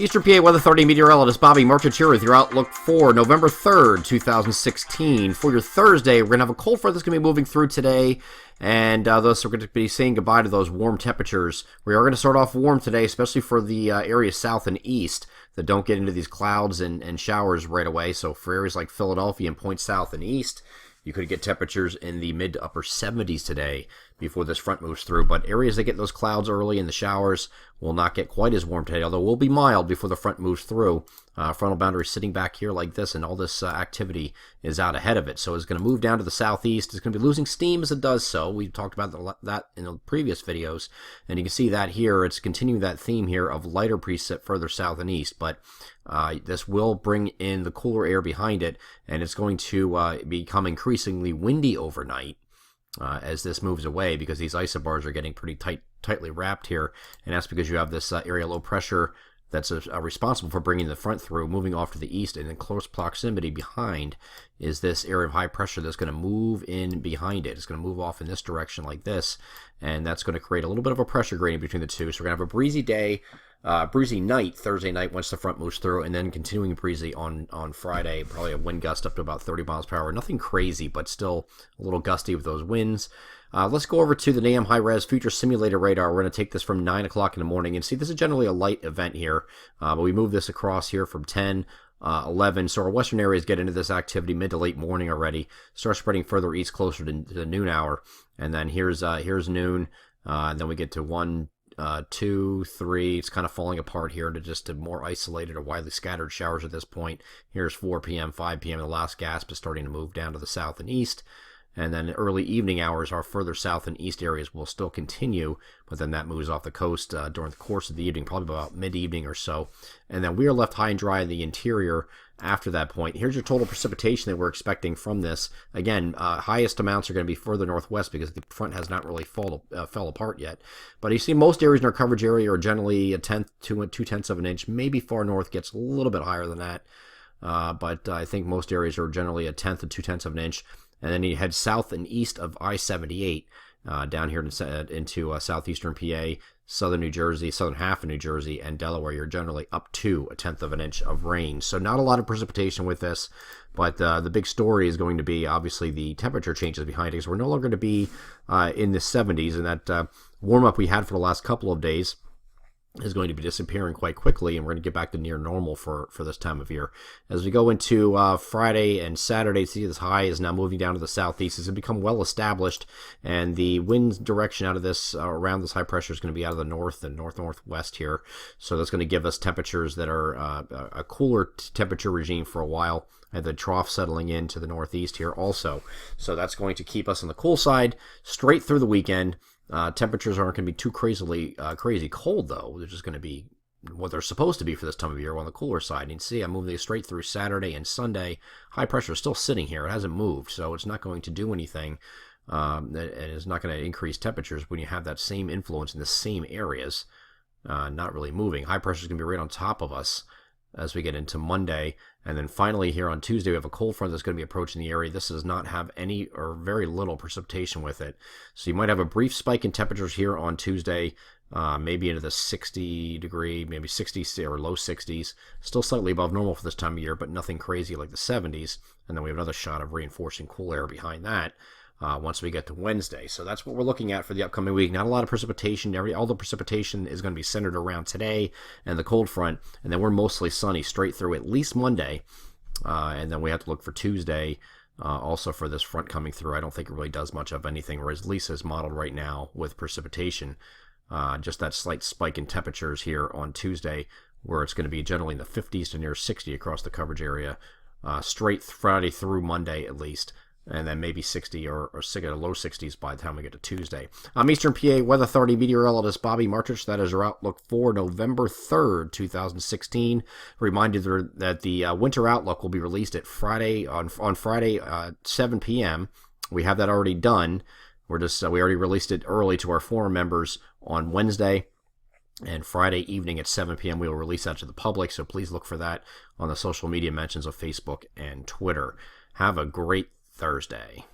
Eastern PA Weather Authority meteorologist Bobby Marchich here with your outlook for November 3rd, 2016. For your Thursday, we're going to have a cold front that's going to be moving through today, and thus we're going to be saying goodbye to those warm temperatures. We are going to start off warm today, especially for the areas south and east that don't get into these clouds and showers right away. So for areas like Philadelphia and points south and east, you could get temperatures in the mid to upper 70s today before this front moves through. But areas that get those clouds early in the showers will not get quite as warm today, although it will be mild before the front moves through. Frontal boundary sitting back here like this, and all this activity is out ahead of it. So it's going to move down to the southeast. It's going to be losing steam as it does so. We talked about that in the previous videos, and you can see that here. It's continuing that theme here of lighter precip further south and east, but this will bring in the cooler air behind it, and it's going to become increasingly windy overnight as this moves away, because these isobars are getting pretty tightly wrapped here, and that's because you have this area low pressure that's responsible for bringing the front through, moving off to the east, and in close proximity behind is this area of high pressure that's going to move in behind it. It's going to move off in this direction like this, and that's going to create a little bit of a pressure gradient between the two. So we're going to have a breezy day, breezy night Thursday night once the front moves through, and then continuing breezy on Friday. Probably a wind gust up to about 30 miles per hour. Nothing crazy, but still a little gusty with those winds. Let's go over to the NAM high-res future simulator radar. We're going to take this from 9 o'clock in the morning. And see, this is generally a light event here, but we move this across here from 10, 11. So our western areas get into this activity mid to late morning already. Start spreading further east closer to the noon hour. And then here's noon. And then we get to 1, 2, 3. It's kind of falling apart here into just a more isolated or widely scattered showers at this point. Here's 4 p.m., 5 p.m. The last gasp is starting to move down to the south and east. And then early evening hours, our further south and east areas will still continue, but then that moves off the coast during the course of the evening, probably about mid-evening or so. And then we are left high and dry in the interior after that point. Here's your total precipitation that we're expecting from this. Again, highest amounts are going to be further northwest because the front has not really fell apart yet. But you see most areas in our coverage area are generally a tenth to 2/10 of an inch. Maybe far north gets a little bit higher than that. But I think most areas are generally a tenth to 2/10 of an inch. And then you head south and east of I-78 down here into southeastern PA, southern New Jersey, southern half of New Jersey, and Delaware. You're generally up to a tenth of an inch of rain. So not a lot of precipitation with this, but the big story is going to be obviously the temperature changes behind it, because we're no longer going to be in the 70s, and that warm-up we had for the last couple of days is going to be disappearing quite quickly, and we're going to get back to near normal for this time of year. As we go into Friday and Saturday, see this high is now moving down to the southeast. It's going to become well established, and the wind direction out of this, around this high pressure, is going to be out of the north and north-northwest here. So that's going to give us temperatures that are a cooler temperature regime for a while, and the trough settling into the northeast here also. So that's going to keep us on the cool side straight through the weekend. Temperatures aren't going to be too crazy cold, though. They're just going to be what they're supposed to be for this time of year on the cooler side. And you can see I'm moving these straight through Saturday and Sunday. High pressure is still sitting here. It hasn't moved, so it's not going to do anything. And it's not going to increase temperatures when you have that same influence in the same areas, not really moving. High pressure is going to be right on top of us as we get into Monday. And then finally here on Tuesday, we have a cold front that's going to be approaching the area. This does not have any or very little precipitation with it. So you might have a brief spike in temperatures here on Tuesday, maybe into the 60 degree, maybe 60 or low 60s. Still slightly above normal for this time of year, but nothing crazy like the 70s. And then we have another shot of reinforcing cool air behind that once we get to Wednesday. So that's what we're looking at for the upcoming week. Not a lot of precipitation. All the precipitation is going to be centered around today and the cold front, and then we're mostly sunny straight through at least Monday, and then we have to look for Tuesday also for this front coming through. I don't think it really does much of anything, or at least is modeled right now with precipitation. Just that slight spike in temperatures here on Tuesday, where it's going to be generally in the 50s to near 60 across the coverage area, straight Friday through Monday at least. And then maybe 60 or low 60s by the time we get to Tuesday. I'm Eastern PA Weather Authority meteorologist Bobby Marchich. That is your outlook for November 3rd, 2016. Reminded that the winter outlook will be released at Friday on Friday 7 p.m. We have that already done. We already released it early to our forum members on Wednesday. And Friday evening at 7 p.m. we will release that to the public. So please look for that on the social media mentions of Facebook and Twitter. Have a great Thursday.